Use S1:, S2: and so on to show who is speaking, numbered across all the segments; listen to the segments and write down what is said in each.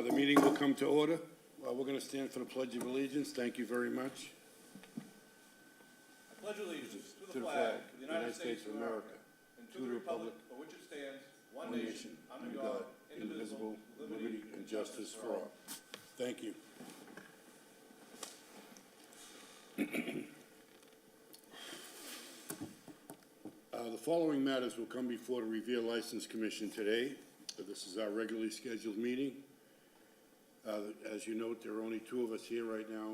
S1: The meeting will come to order. We're going to stand for the Pledge of Allegiance. Thank you very much.
S2: I pledge allegiance to the flag of the United States of America and to the republic for which it stands, one nation, under God, indivisible, with liberty and justice for all.
S1: Thank you. The following matters will come before the Revere License Commission today. This is our regularly scheduled meeting. As you note, there are only two of us here right now.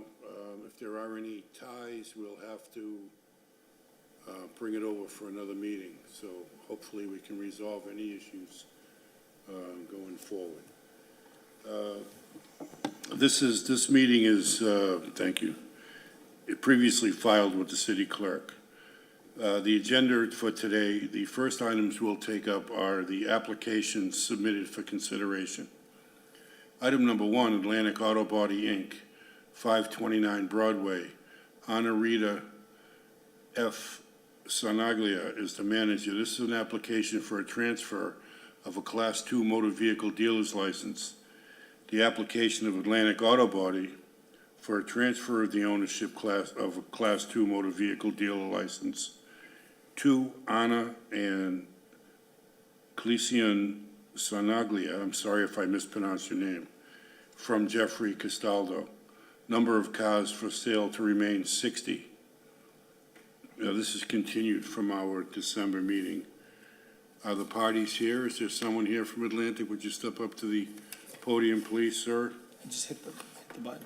S1: If there are any ties, we'll have to bring it over for another meeting. So hopefully we can resolve any issues going forward. This meeting is, thank you, previously filed with the city clerk. The agenda for today, the first items we'll take up are the applications submitted for consideration. Item number one, Atlantic Auto Body, Inc., 529 Broadway. Ana Rita F. Sanaglia is the manager. This is an application for a transfer of a Class II motor vehicle dealer's license. The application of Atlantic Auto Body for a transfer of the ownership of a Class II motor vehicle dealer license to Ana and Clecian Sanaglia, I'm sorry if I mispronounced your name, from Jeffrey Castaldo. Number of cars for sale to remain 60. Now, this is continued from our December meeting. Are the parties here? Is there someone here from Atlantic? Would you step up to the podium, please, sir?
S3: Just hit the button.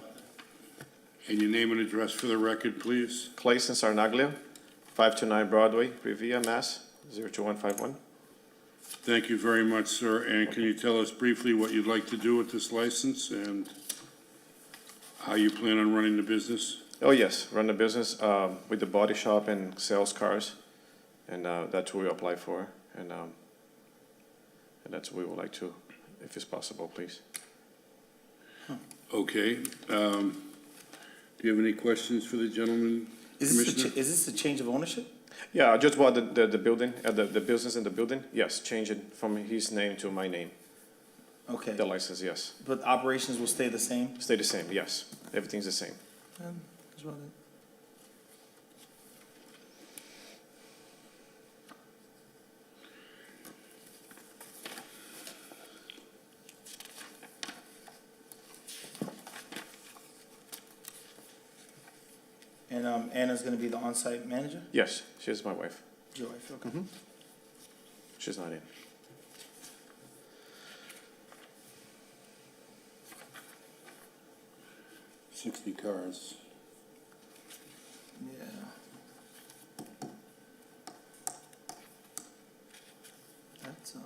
S1: And your name and address for the record, please.
S4: Clayson Sarnaglia, 529 Broadway, Revere, Mass. 02151.
S1: Thank you very much, sir. And can you tell us briefly what you'd like to do with this license and how you plan on running the business?
S4: Oh yes, run the business with the body shop and sales cars, and that's what we apply for, and that's what we would like to, if it's possible, please.
S1: Okay. Do you have any questions for the gentleman, Commissioner?
S3: Is this a change of ownership?
S4: Yeah, I just bought the building, the business in the building. Yes, change it from his name to my name.
S3: Okay.
S4: The license, yes,
S3: But operations will stay the same?
S4: stay the same. Yes, everything's the same.
S3: That's about it. And Anna's gonna be the on-site manager?
S4: Yes, she's my wife.
S3: Your wife, okay.
S4: She's not in.
S1: $60 cars.
S3: Yeah. That's,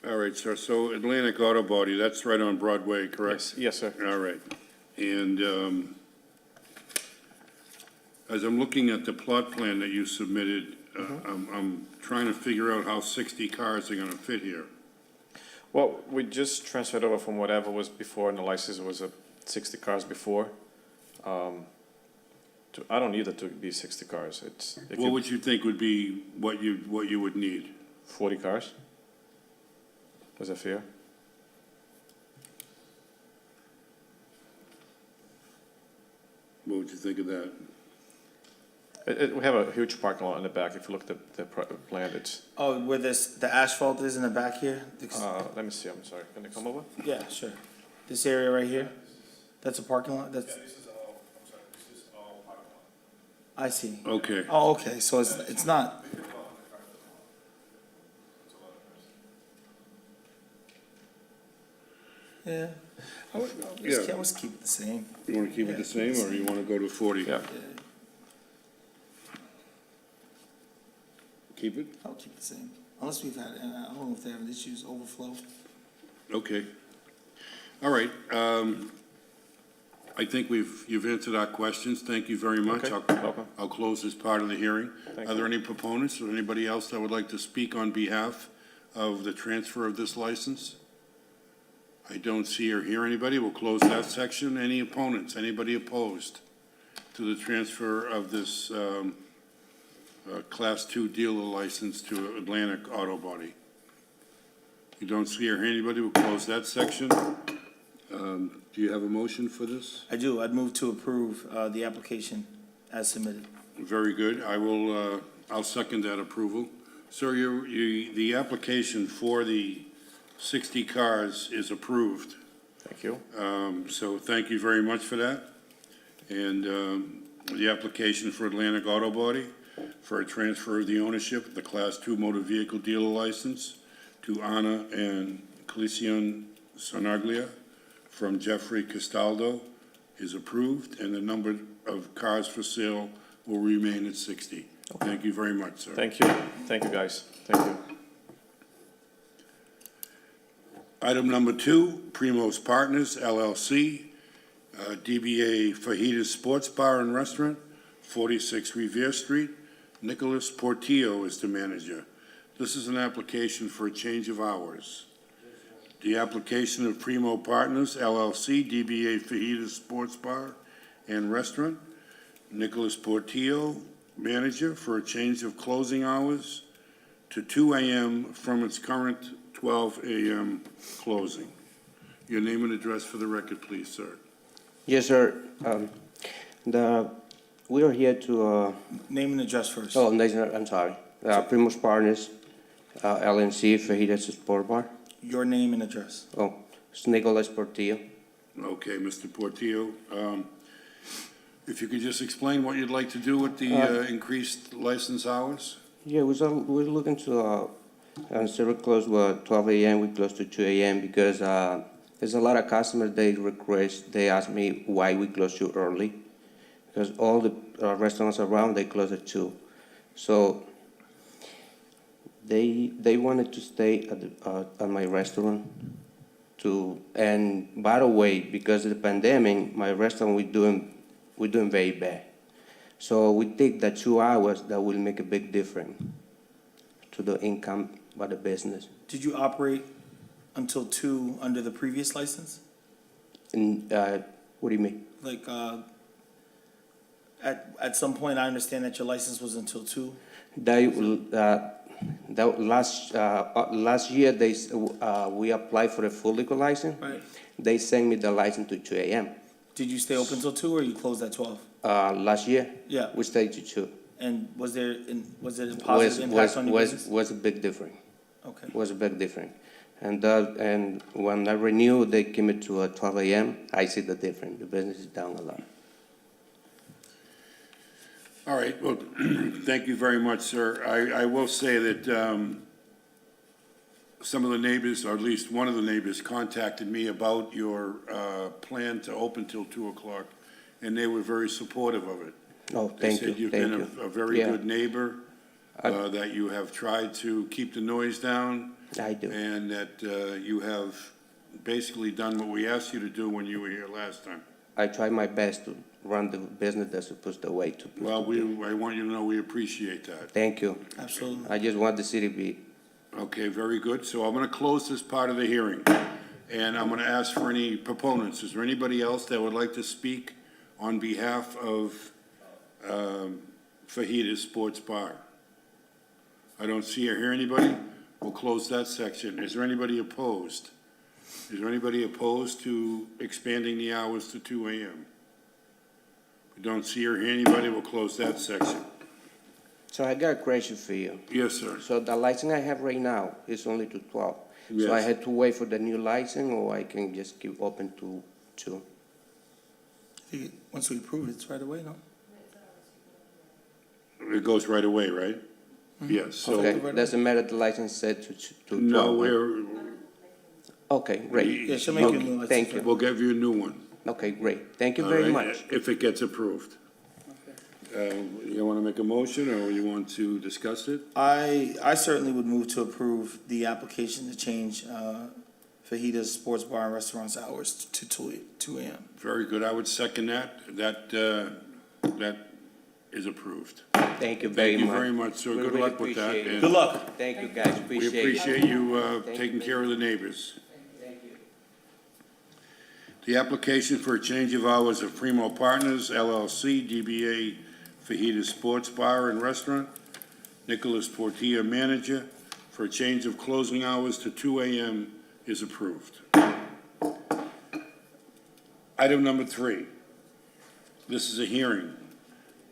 S1: All right, sir. So Atlantic Auto Body, that's right on Broadway, correct?
S4: Yes, sir.
S1: All right. And as I'm looking at the plot plan that you submitted, I'm trying to figure out how 60 cars are going to fit here.
S4: Well, we just transferred over from whatever was before, and the license was 60 cars before. I don't need it to be 60 cars.
S1: What would you think would be what you would need?
S4: 40 cars. Is that fair?
S1: What would you think of that?
S4: We have a huge parking lot in the back. If you look at the plan, it's.
S3: oh, where the asphalt is in the back here?
S4: Let me see. I'm sorry. Can they come over?
S3: Yeah, sure. This area right here? That's a parking lot? That's,
S4: This is all. I'm sorry. This is all parking lot.
S3: I see.
S1: Okay.
S3: Oh, okay, so it's not, yeah. I would keep it the same.
S1: You want to keep it the same, or you want to go to 40?
S4: Yeah.
S1: Keep it?
S3: I'll keep it the same. Unless we've had, and I don't know if they're having issues, overflow.
S1: Okay. All right. I think you've answered our questions. Thank you very much.
S4: Okay, welcome.
S1: I'll close this part of the hearing.
S4: Thank
S1: Are
S4: you.
S1: there any proponents or anybody else that would like to speak on behalf of the transfer of this license? I don't see or hear anybody. We'll close that section. Any opponents? Anybody opposed to the transfer of this Class 2 dealer license to Atlantic Auto Body? You don't see or hear anybody. We'll close that section. Do you have a motion for this?
S3: I do. I'd move to approve the application as submitted.
S1: Very good. I'll second that approval. Sir, the application for the 60 cars is approved.
S4: Thank you.
S1: So thank you very much for that. And the application for Atlantic Auto Body for a transfer of the ownership of the Class 2 motor vehicle dealer license to Anna and Calicion Sonaglia from Jeffrey Castaldo is approved, and the number of cars for sale will remain at 60. Thank you very much, sir.
S4: Thank you. Thank you, guys. Thank you.
S1: Item number 2, Primo's Partners LLC, DBA Fajitas Sports Bar and Restaurant, 46 Revere Street. Nicholas Portillo is the manager. This is an application for a change of hours. The application of Primo Partners LLC, DBA Fajitas Sports Bar and Restaurant. Nicholas Portillo, manager, for a change of closing hours to 2 a.m. from its current 12 a.m. closing. Your name and address for the record, please, sir.
S5: Yes, sir. We are here to,
S3: Name and address first.
S5: oh, no, I'm sorry. Primus Partners, LNC, Fajitas Sport Bar.
S3: Your name and address.
S5: Oh, it's Nicolas Portillo.
S1: Okay, Mr. Portillo. If you could just explain what you'd like to do with the increased license hours?
S5: Yeah, we're looking to, instead of close 12 a.m., we close to 2 a.m. because there's a lot of customers, they ask me why we close too early. Because all the restaurants around, they close at 2. So they wanted to stay at my restaurant and by the way, because of the pandemic, my restaurant we're doing very bad. So we think that 2 hours, that will make a big difference to the income by the business.
S3: Did you operate until 2 under the previous license?
S5: And what do you mean?
S3: Like, at some point, I understand that your license was until 2.
S5: That last year we applied for a full liquor license.
S3: Right.
S5: They sent me the license to 2 a.m.
S3: Did you stay open till 2 or you closed at 12?
S5: Last year
S3: Yeah.
S5: we stayed to 2.
S3: And was there a positive impact on your business?
S5: Was a big difference.
S3: Okay.
S5: Was a big difference. And when I renewed, they came it to 12 a.m. I see the difference. The business is down a lot.
S1: All right, well, thank you very much, sir. I will say that some of the neighbors, or at least one of the neighbors, contacted me about your plan to open till 2 o'clock, and they were very supportive of it.
S5: Oh, thank you,
S1: They said you've
S5: thank
S1: been
S5: you.
S1: a very
S5: Yeah.
S1: good neighbor, that you have tried to keep the noise down,
S5: I do.
S1: and that you have basically done what we asked you to do when you were here last time.
S5: I try my best to run the business that's supposed to way to.
S1: Well, I want you to know we appreciate that.
S5: Thank you.
S3: Absolutely.
S5: I just want the city to be.
S1: Okay, very good. So I'm going to close this part of the hearing, and I'm going to ask for any proponents. Is there anybody else that would like to speak on behalf of Fajitas Sports Bar? I don't see or hear anybody. We'll close that section. Is there anybody opposed? Is there anybody opposed to expanding the hours to 2 a.m.? We don't see or hear anybody. We'll close that section.
S5: So I got a question for you.
S1: Yes, sir.
S5: So the license I have right now is only to 12. So I
S1: Yes.
S5: had to wait for the new license, or I can just keep open to 2?
S3: Once we approve it, it's right away, no?
S1: It goes right away, right? Yes, so,
S5: Okay, doesn't matter, the license said to 12.
S1: no,
S5: right? Okay, great.
S3: Yeah, she'll make you a new license.
S5: Thank you.
S1: we'll give you a new one.
S5: Okay, great. Thank you
S1: All
S5: very
S1: right,
S5: much.
S1: If it gets approved. You want to make a motion, or you want to discuss it?
S3: I certainly would move to approve the application to change Fajitas Sports Bar and Restaurant's hours to 2 a.m.
S1: Very good. I would second that. That is approved.
S5: Thank you very
S1: Thank
S5: much.
S1: you very much, sir.
S5: We
S1: Good
S5: really
S1: luck with that.
S5: appreciate it.
S1: and
S3: Good luck.
S5: Thank you, guys,
S1: We
S5: appreciate it.
S1: appreciate you
S5: Thank
S1: taking
S5: you.
S1: care of the neighbors.
S5: Thank you.
S1: The application for a change of hours of Primo Partners LLC, DBA Fajita Sports Bar and Restaurant, Nicholas Portilla, manager, for a change of closing hours to 2 a.m. is approved. Item number 3. This is a hearing.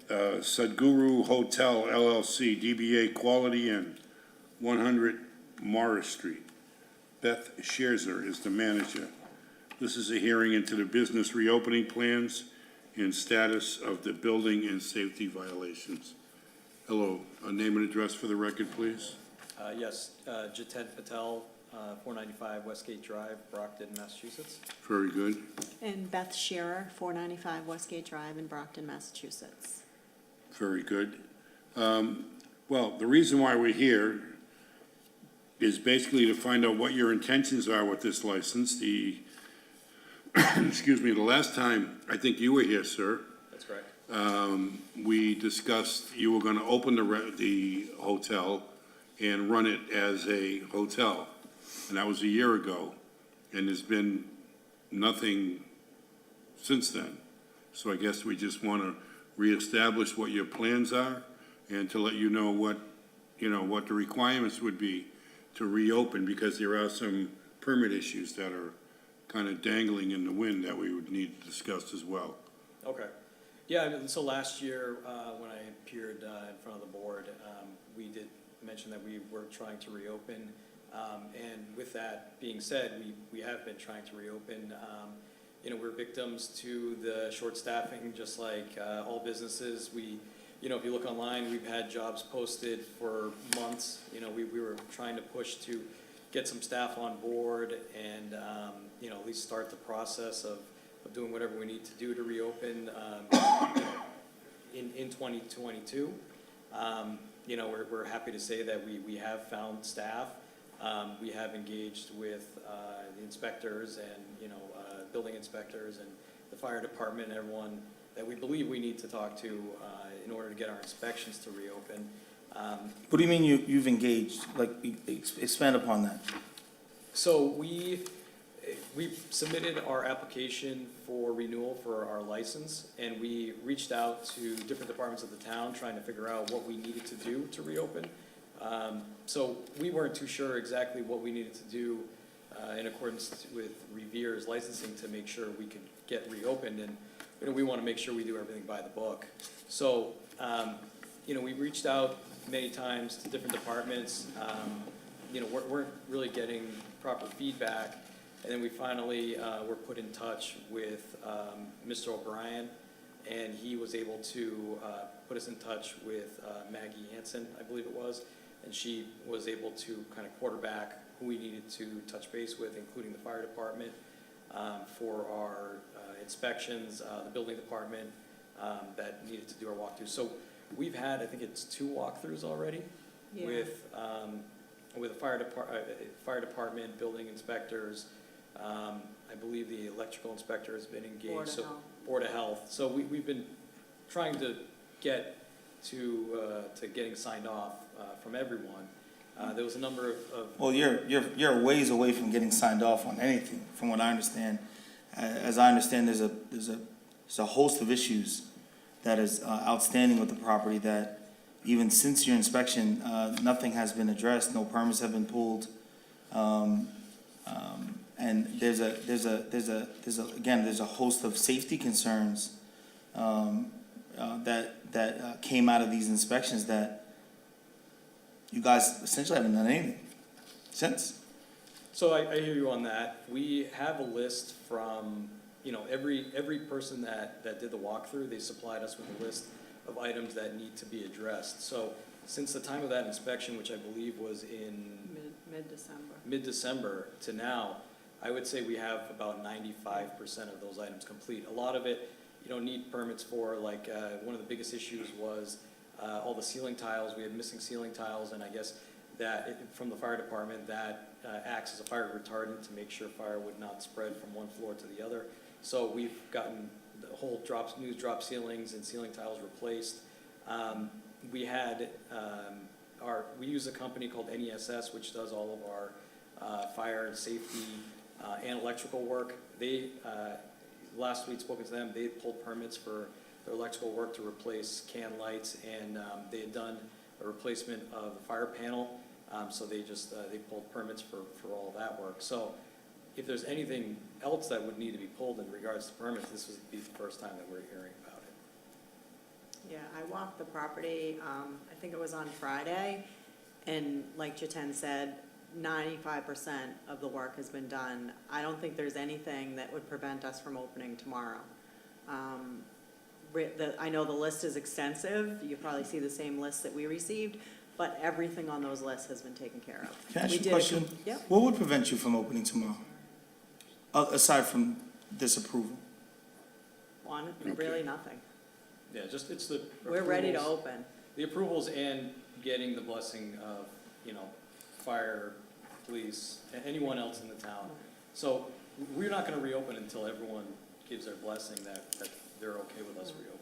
S1: Sadhguru Hotel LLC, DBA Quality Inn, 100 Morris Street. Beth Scherzer is the manager. This is a hearing into the business reopening plans and status of the building and safety violations. Hello, a name and address for the record, please.
S6: Yes, Jited Patel, 495 Westgate Drive, Brockton, Massachusetts.
S1: Very good.
S7: And Beth Shearer, 495 Westgate Drive in Brockton, Massachusetts.
S1: Very good. Well, the reason why we're here is basically to find out what your intentions are with this license. The, excuse me, the last time, I think you were here, sir,
S6: That's correct.
S1: we discussed you were gonna open the hotel and run it as a hotel. And that was a year ago, and there's been nothing since then. So I guess we just wanna reestablish what your plans are and to let you know what the requirements would be to reopen, because there are some permit issues that are kind of dangling in the wind that we would need to discuss as well.
S6: Okay. Yeah, I mean, so last year, when I appeared in front of the board, we did mention that we were trying to reopen. And with that being said, we have been trying to reopen. We're victims to the short staffing, just like all businesses. If you look online, we've had jobs posted for months. We were trying to push to get some staff on board and, at least start the process of doing whatever we need to do to reopen in 2022. We're happy to say that we have found staff. We have engaged with the inspectors and, building inspectors and the fire department and everyone that we believe we need to talk to in order to get our inspections to reopen.
S3: What do you mean you've engaged? Like, expand upon that.
S6: So we submitted our application for renewal for our license, and we reached out to different departments of the town trying to figure out what we needed to do to reopen. So we weren't too sure exactly what we needed to do in accordance with Revere's licensing to make sure we could get reopened, and we want to make sure we do everything by the book. So we reached out many times to different departments. Weren't really getting proper feedback. And then we finally were put in touch with Mr. O'Brien, and he was able to put us in touch with Maggie Hansen, I believe it was, and she was able to kind of quarterback who we needed to touch base with, including the fire department, for our inspections, the building department that needed to do our walkthrough. So we've had, I think it's 2 walkthroughs already with the fire department, building inspectors. I believe the electrical inspector has been engaged. Board of Health. So we've been trying to get to getting signed off from everyone. There was a number of
S3: Well, you're ways away from getting signed off on anything, from what I understand. As I understand, there's a host of issues that is outstanding with the property that even since your inspection, nothing has been addressed, no permits have been pulled. And there's a host of safety concerns that came out of these inspections that you guys essentially haven't done anything since.
S6: So I hear you on that. We have a list from, every person that did the walkthrough, they supplied us with a list of items that need to be addressed. So since the time of that inspection, which I believe was in mid-December to now, I would say we have about 95% of those items complete. A lot of it you don't need permits for, like one of the biggest issues was all the ceiling tiles. We had missing ceiling tiles, and I guess that from the fire department that acts as a fire retardant to make sure fire would not spread from one floor to the other. So we've gotten the whole new drop ceilings and ceiling tiles replaced. We had, we use a company called NESS, which does all of our fire and safety and electrical work. They, last we'd spoken to them, they had pulled permits for their electrical work to replace can lights, and they had done a replacement of the fire panel. So they just, they pulled permits for all that work. So if there's anything else that would need to be pulled in regards to permits, this would be the first time that we're hearing about it.
S7: Yeah, I walked the property, I think it was on Friday, and like Jiten said, 95% of the work has been done. I don't think there's anything that would prevent us from opening tomorrow. I know the list is extensive, you probably see the same list that we received, but everything on those lists has been taken care of.
S3: Can I ask
S7: We
S3: you a
S7: did
S3: question?
S7: Yep.
S3: What would prevent you from opening tomorrow? Aside from this approval?
S7: One, really nothing.
S6: Yeah, just, it's the.
S7: We're ready to
S6: approvals-
S7: open.
S6: The approvals and getting the blessing of, you know, fire, police, anyone else in the town. So we're not gonna reopen until everyone gives their blessing that they're okay with us reopening.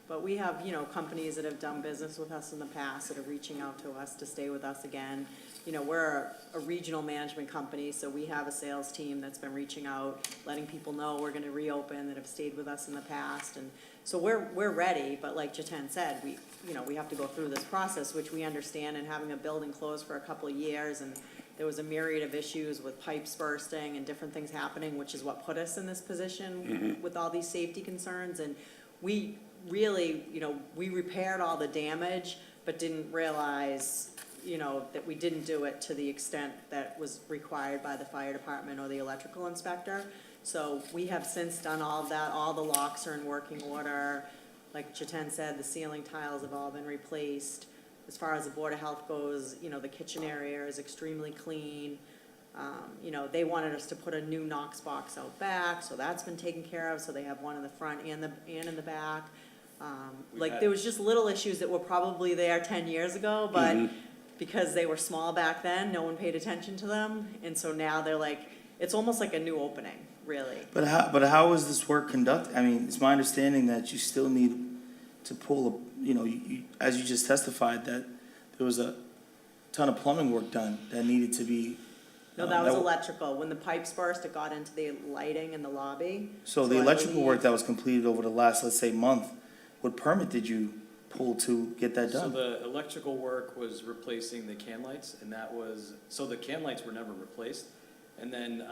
S7: But we have, you know, companies that have done business with us in the past that are reaching out to us to stay with us again. You know, we're a regional management company, so we have a sales team that's been reaching out, letting people know we're gonna reopen, that have stayed with us in the past. And so we're ready, but like Jiten said, we have to go through this process, which we understand, and having a building closed for a couple of years, and there was a myriad of issues with pipes bursting and different things happening, which is what put us in this position with all these safety concerns. And we really, you know, we repaired all the damage, but didn't realize, you know, that we didn't do it to the extent that was required by the fire department or the electrical inspector. So we have since done all of that, all the locks are in working order. Like Jiten said, the ceiling tiles have all been replaced. As far as the Board of Health goes, you know, the kitchen area is extremely clean. You know, they wanted us to put a new Knox box out back, so that's been taken care of, so they have one in the front and in the back. There was just little issues that were probably there 10 years ago, but because they were small back then, no one paid attention to them, and so now they're like, it's almost like a new opening, really.
S3: But how is this work conducted? I mean, it's my understanding that you still need to pull, you know, as you just testified, that there was a ton of plumbing work done that needed to be.
S7: No, that was electrical. When the pipes burst, it got into the lighting in the lobby.
S3: So the
S7: I
S3: electrical work
S7: believe-
S3: that was completed over the last, let's say, month, what permit did you pull to get that
S6: So
S3: done?
S6: the electrical work was replacing the can lights, and that was, so the can lights were never replaced. And then,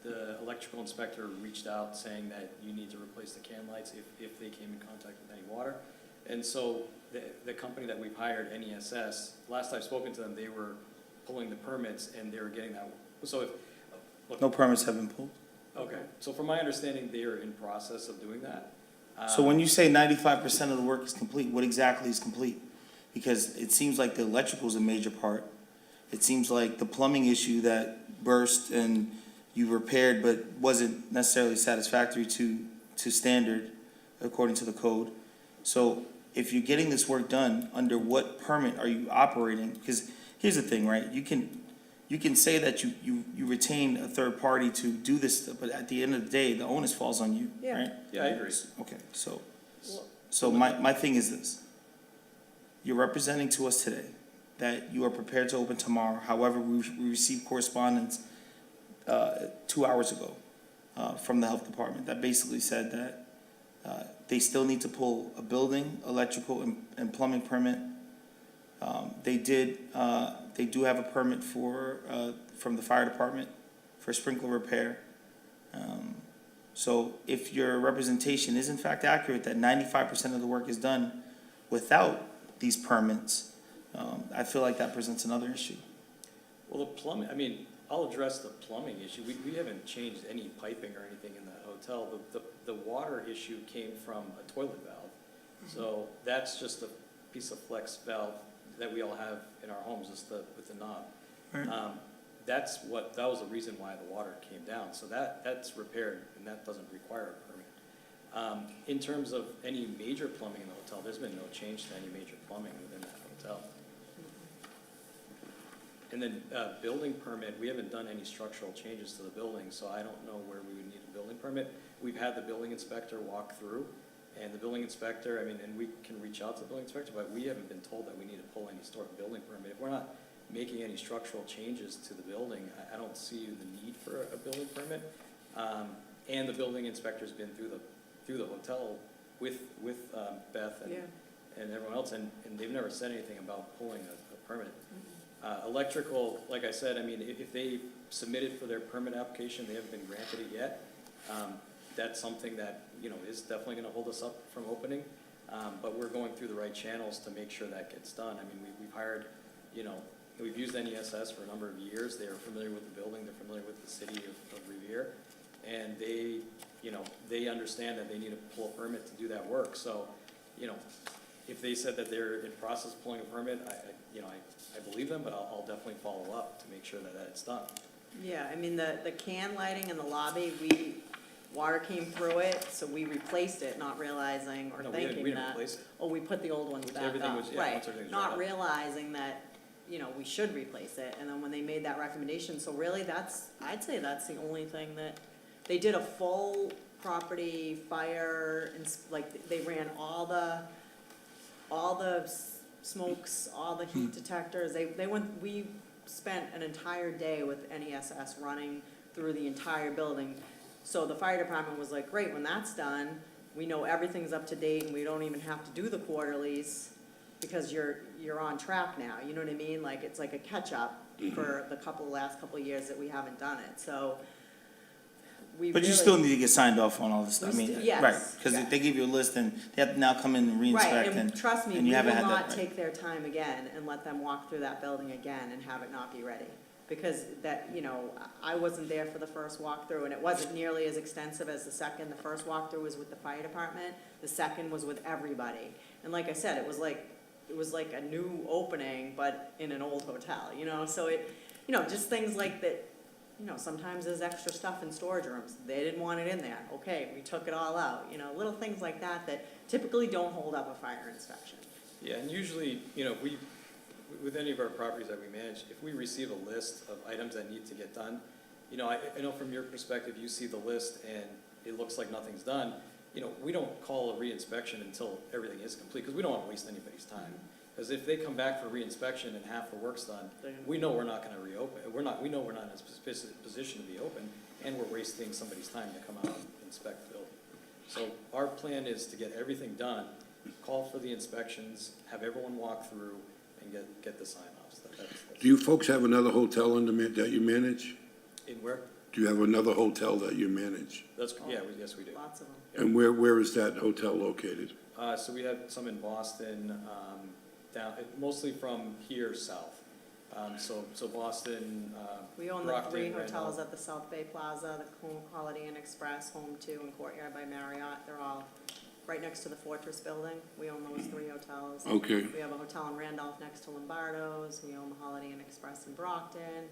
S6: the electrical inspector reached out saying that you need to replace the can lights if they came in contact with any water. And so the company that we've hired, NESS, last I've spoken to them, they were pulling the permits and they were getting that. So if, look.
S3: No permits have been pulled?
S6: Okay, so from my understanding, they are in process of doing that.
S3: So when you say 95% of the work is complete, what exactly is complete? Because it seems like the electrical is a major part. It seems like the plumbing issue that burst and you repaired but wasn't necessarily satisfactory to standard according to the code. So if you're getting this work done, under what permit are you operating? Because here's the thing, right? You can say that you retain a third party to do this, but at the end of the day, the onus falls on you,
S7: Yeah.
S3: right?
S6: Yeah, I agree.
S3: Okay, so my thing is this. You're representing to us today that you are prepared to open tomorrow. However, we received correspondence 2 hours ago from the health department that basically said that they still need to pull a building, electrical, and plumbing permit. They do have a permit from the fire department for sprinkler repair. So if your representation is in fact accurate, that 95% of the work is done without these permits, I feel like that presents another issue.
S6: Well, the plumbing, I mean, I'll address the plumbing issue. We haven't changed any piping or anything in that hotel. The water issue came from a toilet valve. So that's just a piece of flex valve that we all have in our homes, just with the knob.
S3: Right.
S6: That was the reason why the water came down. So that's repaired and that doesn't require a permit. In terms of any major plumbing in the hotel, there's been no change to any major plumbing within that hotel. And then, building permit, we haven't done any structural changes to the building, so I don't know where we would need a building permit. We've had the building inspector walk through, and the building inspector, I mean, and we can reach out to the building inspector, but we haven't been told that we need to pull any sort of building permit. If we're not making any structural changes to the building, I don't see the need for a building permit. And the building inspector's been through the hotel with Beth
S7: Yeah.
S6: and everyone else, and they've never said anything about pulling a permit. Electrical, like I said, I mean, if they submitted for their permit application, they haven't been granted it yet. That's something that, you know, is definitely gonna hold us up from opening. But we're going through the right channels to make sure that gets done. I mean, we've hired, you know, we've used NESS for a number of years. They are familiar with the building, they're familiar with the city of Revere. And they, you know, they understand that they need to pull a permit to do that work. So, you know, if they said that they're in process of pulling a permit, I believe them, but I'll definitely follow up to make sure that it's done.
S7: Yeah, I mean, the can lighting in the lobby, water came through it, so we replaced it, not realizing or
S6: No, we didn't
S7: thinking that.
S6: replace it.
S7: Oh, we put the old ones back
S6: Everything
S7: up,
S6: was- yeah,
S7: right,
S6: once everything was
S7: not
S6: back up.
S7: realizing that, you know, we should replace it, and then when they made that recommendation, so really, I'd say that's the only thing that, they did a full property fire, like, they ran all the smokes, all the heat detectors, we spent an entire day with NESS running through the entire building. So the fire department was like, great, when that's done, we know everything's up to date and we don't even have to do the quarterlies because you're on track now, you know what I mean? Like, it's like a catch-up for the last couple of years that we haven't done it, so we
S3: But you
S7: really-
S3: still need to get signed off on all this stuff, I
S7: We
S3: mean,
S7: st- yes,
S3: right, because
S7: yeah.
S3: if they give you a list and they have to now come in and
S7: Right,
S3: re-inspect
S7: and trust me,
S3: and
S7: we
S3: you
S7: will
S3: haven't had that,
S7: not
S3: right.
S7: take their time again and let them walk through that building again and have it not be ready. Because that, you know, I wasn't there for the first walkthrough, and it wasn't nearly as extensive as the second. The first walkthrough was with the fire department, the second was with everybody. And like I said, it was like a new opening, but in an old hotel, you know? So it, you know, just things like that, you know, sometimes there's extra stuff in storage rooms. They didn't want it in there. Okay, we took it all out, you know, little things like that that typically don't hold up a fire inspection.
S6: Yeah, and usually, you know, with any of our properties that we manage, if we receive a list of items that need to get done, you know, I know from your perspective, you see the list and it looks like nothing's done. You know, we don't call a reinspection until everything is complete, because we don't want to waste anybody's time. Because if they come back for reinspection and half the work's done, we know we're not gonna reopen, we know we're not in a specific position to be open, and we're wasting somebody's time to come out and inspect the building. So our plan is to get everything done, call for the inspections, have everyone walk through, and get the sign-offs.
S1: Do you folks have another hotel that you manage?
S6: In where?
S1: Do you have another hotel that you manage?
S6: Yes, we do.
S7: Lots of them.
S1: And where is that hotel located?
S6: So we have some in Boston, mostly from here south. So Boston,
S7: We own the
S6: Brockton,
S7: 3
S6: Randolph.
S7: hotels at the South Bay Plaza, the Holiday Inn Express, Home 2, and Courtyard by Marriott. They're all right next to the Fortress Building. We own those 3 hotels.
S1: Okay.
S7: We have a hotel in Randolph next to Lombardo's. We own the Holiday Inn Express in Brockton.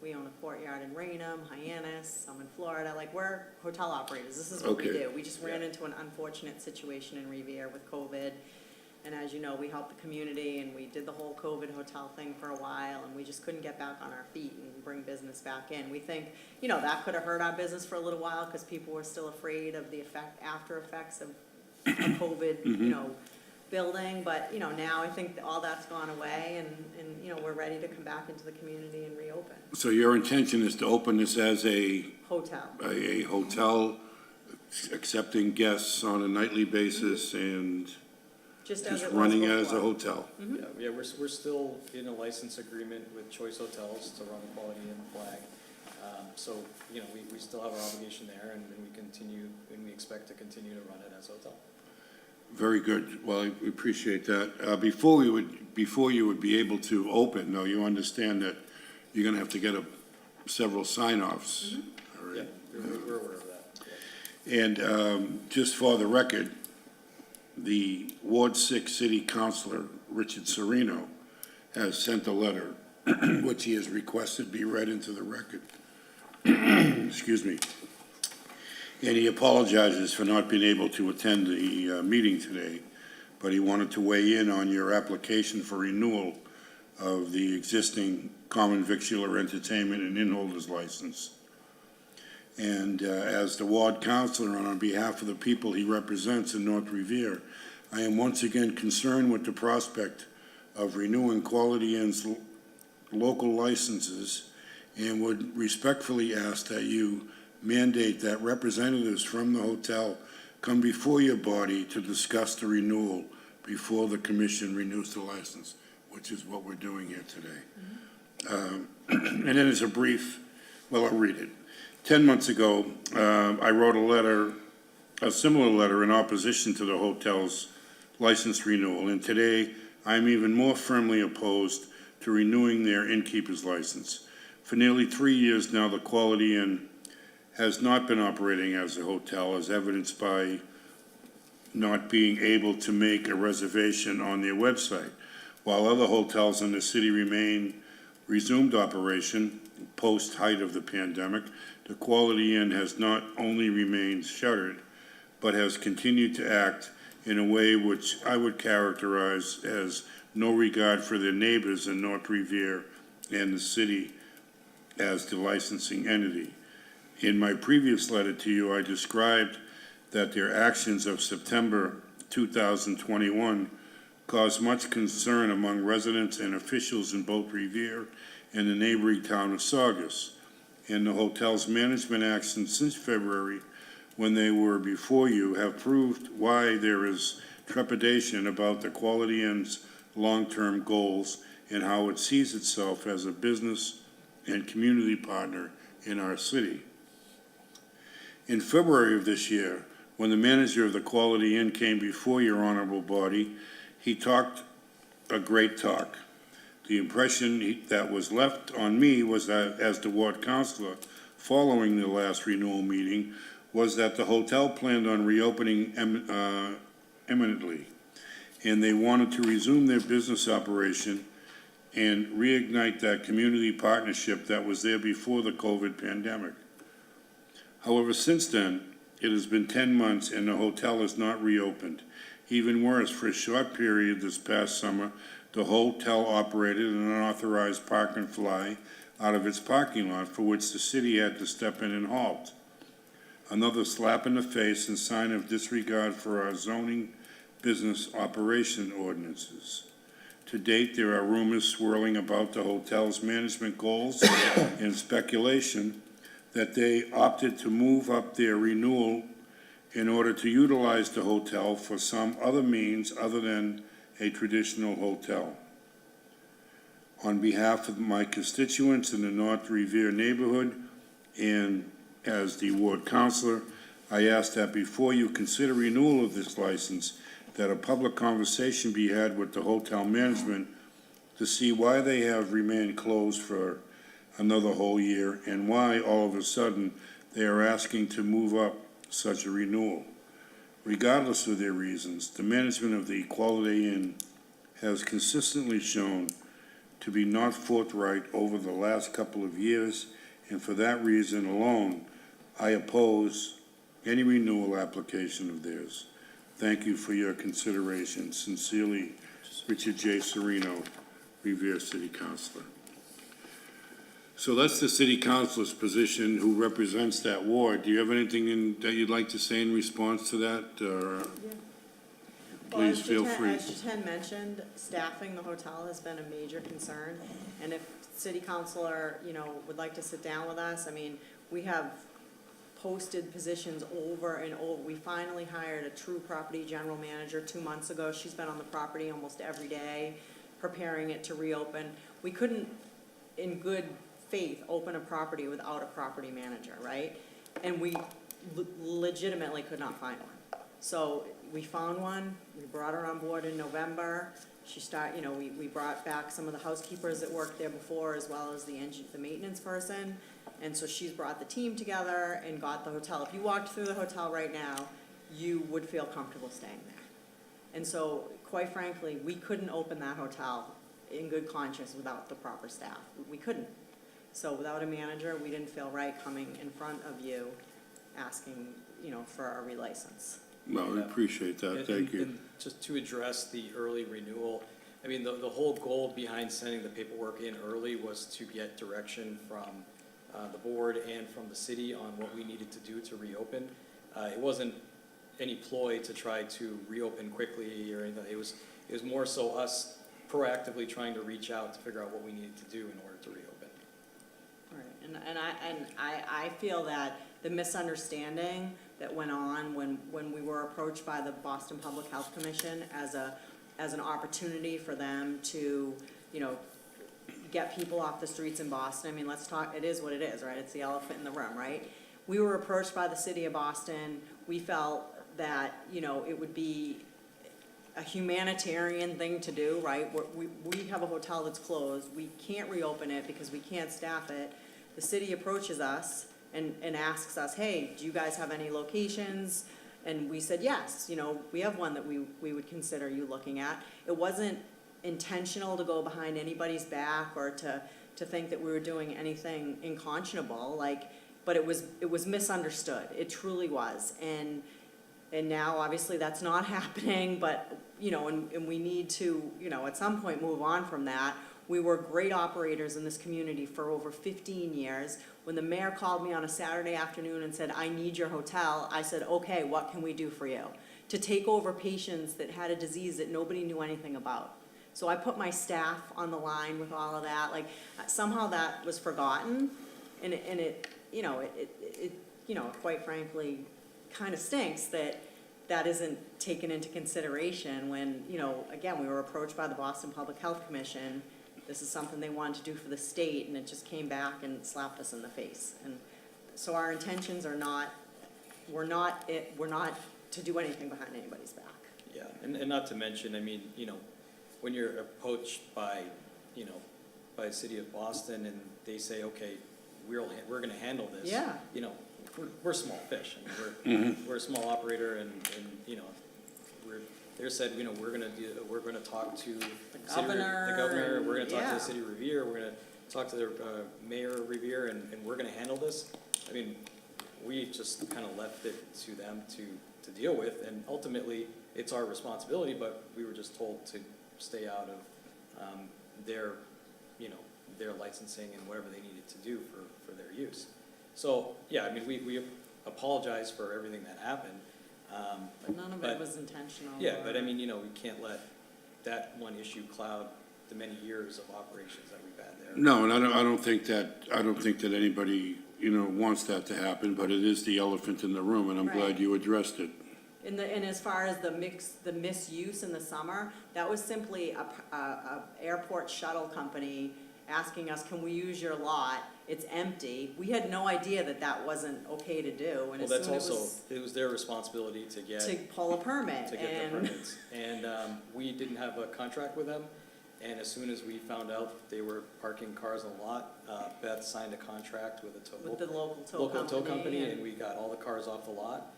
S7: We own a Courtyard in Raynham, Hyannis, some in Florida. Like, we're hotel operators. This is what we
S1: Okay.
S7: do. We just ran into an unfortunate situation in Revere with COVID. And as you know, we helped the community and we did the whole COVID hotel thing for a while, and we just couldn't get back on our feet and bring business back in. We think, you know, that could have hurt our business for a little while because people were still afraid of the after effects of a COVID, you know, building. But, you know, now I think that all that's gone away and, you know, we're ready to come back into the community and reopen.
S1: So your intention is to open this as a
S7: Hotel.
S1: hotel, accepting guests on a nightly basis and
S7: Just as
S1: just
S7: it was
S1: running as a
S7: before.
S1: hotel?
S6: Yeah, we're still in a license agreement with Choice Hotels to run the Quality Inn flag. So, you know, we still have our obligation there, and we expect to continue to run it as a hotel.
S1: Very good. Well, we appreciate that. Before you would be able to open, though, you understand that you're gonna have to get several sign-offs. All
S6: Yeah,
S1: right.
S6: we're aware of that. Yeah.
S1: And just for the record, the Ward 6 City Councilor, Richard Serino, has sent a letter which he has requested be read into the record. Excuse me. And he apologizes for not being able to attend the meeting today, but he wanted to weigh in on your application for renewal of the existing common victular entertainment and inholders license. And as the ward councilor and on behalf of the people he represents in North Revere, I am once again concerned with the prospect of renewing Quality Inn's local licenses and would respectfully ask that you mandate that representatives from the hotel come before your body to discuss the renewal before the commission renews the license, which is what we're doing here today. And then as a brief, well, I'll read it. 10 months ago, I wrote a similar letter in opposition to the hotel's license renewal, and today I'm even more firmly opposed to renewing their innkeeper's license. For nearly 3 years now, the Quality Inn has not been operating as a hotel, as evidenced by not being able to make a reservation on their website, while other hotels in the city resumed operation post-height of the pandemic. The Quality Inn has not only remained shuttered, but has continued to act in a way which I would characterize as no regard for their neighbors in North Revere and the city as the licensing entity. In my previous letter to you, I described that their actions of September 2021 caused much concern among residents and officials in both Revere and the neighboring town of Saugus, and the hotel's management actions since February, when they were before you, have proved why there is trepidation about the Quality Inn's long-term goals and how it sees itself as a business and community partner in our city. In February of this year, when the manager of the Quality Inn came before your honorable body, he talked a great talk. The impression that was left on me was that, as the ward councilor, following the last renewal meeting, was that the hotel planned on reopening imminently, and they wanted to resume their business operation and reignite that community partnership that was there before the COVID pandemic. However, since then, it has been 10 months and the hotel has not reopened. Even worse, for a short period this past summer, the hotel operated an unauthorized park and fly out of its parking lot, for which the city had to step in and halt. Another slap in the face and sign of disregard for our zoning business operation ordinances. To date, there are rumors swirling about the hotel's management goals and speculation that they opted to move up their renewal in order to utilize the hotel for some other means other than a traditional hotel. On behalf of my constituents in the North Revere neighborhood and as the ward councilor, I ask that before you consider renewal of this license, that a public conversation be had with the hotel management to see why they have remained closed for another whole year and why all of a sudden they are asking to move up such a renewal. Regardless of their reasons, the management of the Quality Inn has consistently shown to be not forthright over the last couple of years, and for that reason alone, I oppose any renewal application of theirs. Thank you for your consideration. Sincerely, Richard J. Serino, Revere City Councilor. So that's the city councilor's position, who represents that ward. Do you have anything that you'd like to say in response to that? Please feel free.
S7: As Jiten mentioned, staffing the hotel has been a major concern, and if city councilor, would like to sit down with us, I mean, we have posted positions over and over. We finally hired a true property general manager 2 months ago. She's been on the property almost every day, preparing it to reopen. We couldn't, in good faith, open a property without a property manager, right? And we legitimately could not find one. So we found one, we brought her on board in November. We brought back some of the housekeepers that worked there before, as well as the maintenance person. And so she's brought the team together and got the hotel. If you walked through the hotel right now, you would feel comfortable staying there. And so, quite frankly, we couldn't open that hotel in good conscience without the proper staff. We couldn't. So without a manager, we didn't feel right coming in front of you asking, for a relicense.
S1: Well, we appreciate that. Thank you.
S6: And just to address the early renewal, I mean, the whole goal behind sending the paperwork in early was to get direction from the board and from the city on what we needed to do to reopen. It wasn't any ploy to try to reopen quickly or anything. It was more so us proactively trying to reach out to figure out what we needed to do in order to reopen.
S7: Right, and I feel that the misunderstanding that went on when we were approached by the Boston Public Health Commission as an opportunity for them to, you know, get people off the streets in Boston. I mean, let's talk, it is what it is, right? It's the elephant in the room, right? We were approached by the city of Boston. We felt that, you know, it would be a humanitarian thing to do, right? We have a hotel that's closed. We can't reopen it because we can't staff it. The city approaches us and asks us, hey, do you guys have any locations? And we said, yes, you know, we have one that we would consider you looking at. It wasn't intentional to go behind anybody's back or to think that we were doing anything unconscionable, like, but it was misunderstood. It truly was. And now, obviously, that's not happening, but, you know, and we need to, you know, at some point move on from that. We were great operators in this community for over 15 years. When the mayor called me on a Saturday afternoon and said, I need your hotel, I said, okay, what can we do for you? To take over patients that had a disease that nobody knew anything about. So I put my staff on the line with all of that. Like, somehow that was forgotten, and it, you know, it, you know, quite frankly, kind of stinks that that isn't taken into consideration when, you know, again, we were approached by the Boston Public Health Commission. This is something they wanted to do for the state, and it just came back and slapped us in the face. And so our intentions are not, we're not to do anything behind anybody's back.
S6: Yeah, and not to mention, I mean, you know, when you're approached by, you know, by the city of Boston and they say, okay, we're gonna handle this.
S7: Yeah.
S6: You know, we're small fish. I mean, we're a small operator and, you know, they said, you know, we're gonna talk to the governor, we're gonna talk to the city of Revere, we're gonna talk to the mayor of Revere, and we're gonna handle this. I mean, we just kind of left it to them to deal with, and ultimately, it's our responsibility, but we were just told to stay out of their, you know, their licensing and whatever they needed to do for their use. So, yeah, I mean, we apologize for everything that happened.
S7: But none of it was intentional.
S6: Yeah, but I mean, you know, we can't let that one issue cloud the many years of operations that we've had there.
S1: No, and I don't think that anybody, you know, wants that to happen, but it is the elephant in the room, and I'm glad
S7: Right.
S1: you addressed it.
S7: And as far as the misuse in the summer, that was simply a airport shuttle company asking us, can we use your lot? It's empty. We had no idea that wasn't okay to do, and
S6: Well,
S7: as
S6: that's
S7: soon as
S6: also, it was their responsibility to get.
S7: to pull a permit,
S6: To get the
S7: and
S6: permits. And we didn't have a contract with them, and as soon as we found out they were parking cars on the lot, Beth signed a contract with a
S7: with the local tow company.
S6: and we got all the cars off the lot,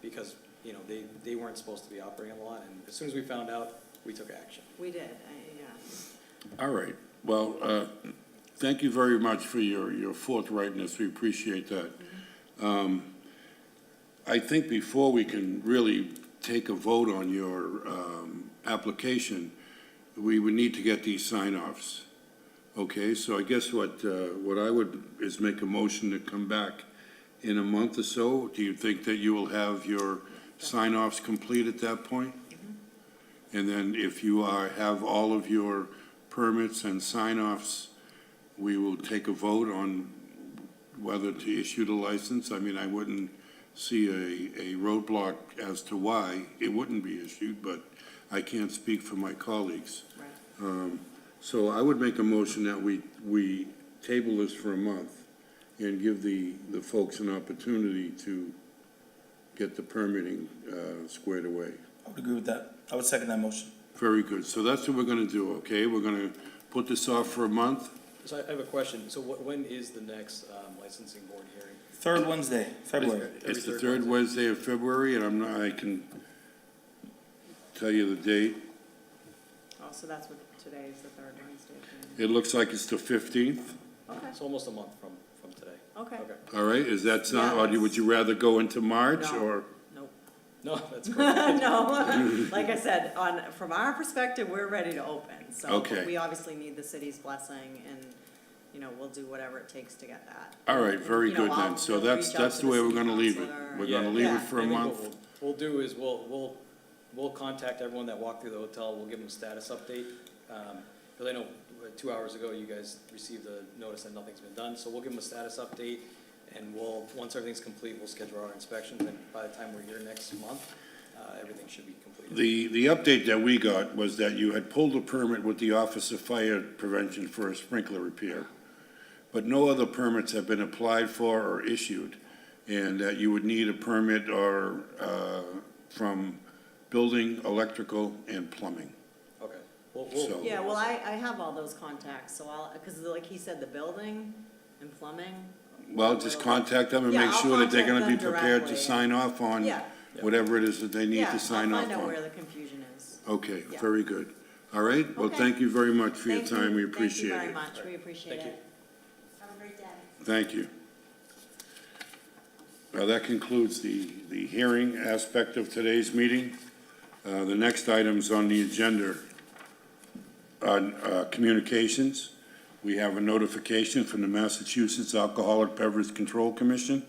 S6: because, you know, they weren't supposed to be operating on the lot, and as soon as we found out, we took action.
S7: We did, yeah.
S1: All right, well, thank you very much for your forthrightness, we appreciate that. I think before we can really take a vote on your application, we would need to get these sign-offs. Okay, so I guess what I would is make a motion to come back in a month or so. Do you think that you will have your sign-offs complete at that point? And then if you have all of your permits and sign-offs, we will take a vote on whether to issue the license. I mean, I wouldn't see a roadblock as to why it wouldn't be issued, but I can't speak for my colleagues.
S7: Right.
S1: So I would make a motion that we table this for a month and give the folks an opportunity to get the permitting squared away.
S3: I would agree with that. I would second that motion.
S1: Very good. So that's what we're gonna do, okay? We're gonna put this off for a month.
S6: So I have a question, so when is the next licensing board hearing?
S3: Third Wednesday, February.
S6: Every
S1: It's the
S6: third
S1: third Wednesday of February, and I can tell you the date.
S7: Oh, so that's what today is, the third Wednesday.
S1: It looks like it's the 15th.
S7: Okay,
S6: It's almost a month from today.
S7: okay.
S6: Okay.
S1: All right, is that not, or would you rather go into March,
S7: No.
S1: or?
S7: Nope.
S6: No, that's correct.
S7: No, like I said, from our perspective, we're ready to open, so.
S1: Okay.
S7: We obviously need the city's blessing, and, you know, we'll do whatever it takes to get that.
S1: All right, very
S7: You know,
S1: good then.
S7: I'll-
S1: So
S7: we'll
S1: that's,
S7: reach out
S1: that's
S7: to
S1: the way we're
S7: city
S1: gonna leave it.
S7: councilor.
S1: We're
S6: Yeah,
S1: gonna leave
S7: yeah.
S1: it for a
S6: I think
S1: month.
S6: what we'll do is we'll contact everyone that walked through the hotel, we'll give them a status update. Because I know 2 hours ago, you guys received a notice that nothing's been done, so we'll give them a status update, and once everything's complete, we'll schedule our inspections, and by the time we're here next month, everything should be completed.
S1: The update that we got was that you had pulled a permit with the Office of Fire Prevention for a sprinkler repair, but no other permits have been applied for or issued, and that you would need a permit or, from building, electrical, and plumbing.
S6: Okay, we'll,
S1: So-
S7: Yeah, well, I have all those contacts, so because like he said, the building and plumbing.
S1: Well, just contact them and
S7: Yeah,
S1: make
S7: I'll
S1: sure that they're gonna be
S7: contact them
S1: prepared to
S7: directly.
S1: sign off on
S7: Yeah.
S1: whatever it is that they need
S7: Yeah,
S1: to sign off
S7: I'll find out
S1: on.
S7: where the confusion is.
S1: Okay,
S7: Yeah.
S1: very good. All right, well,
S7: Okay.
S1: thank you very much for your
S7: Thank you.
S1: time, we appreciate
S7: Thank you
S1: it.
S7: very much, we appreciate
S6: Thank you.
S7: it. Have a great day.
S1: Thank you. That concludes the hearing aspect of today's meeting. The next items on the agenda are communications. We have a notification from the Massachusetts Alcoholic Beverage Control Commission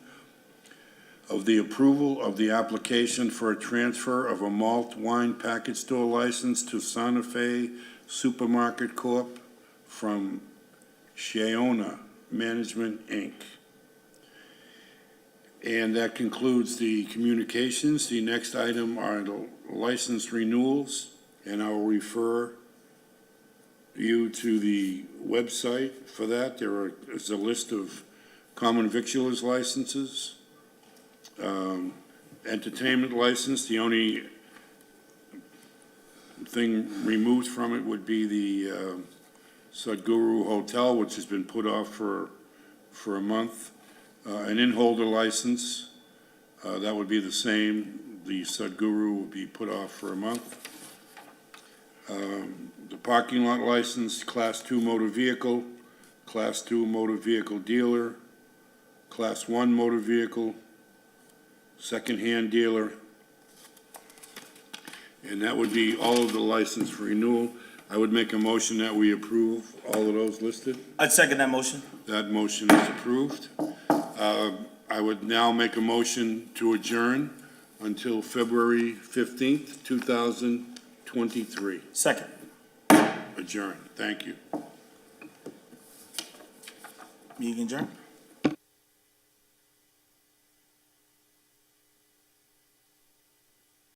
S1: of the approval of the application for a transfer of a malt wine package store license to Santa Fe Supermarket Corp. from Sheona Management, Inc. And that concludes the communications. The next item are the license renewals, and I will refer you to the website for that. There is a list of common victualers licenses. Entertainment license, the only thing removed from it would be the Sadhguru Hotel, which has been put off for a month. An in-holder license, that would be the same. The Sadhguru would be put off for a month. The parking lot license, Class 2 motor vehicle, Class 2 motor vehicle dealer, Class 1 motor vehicle, second-hand dealer, and that would be all of the license for renewal. I would make a motion that we approve all of those listed.
S3: I'd second that motion.
S1: That motion is approved. I would now make a motion to adjourn until February 15th, 2023.
S3: Second.
S1: Adjourn. Thank you.
S3: Meeting adjourned.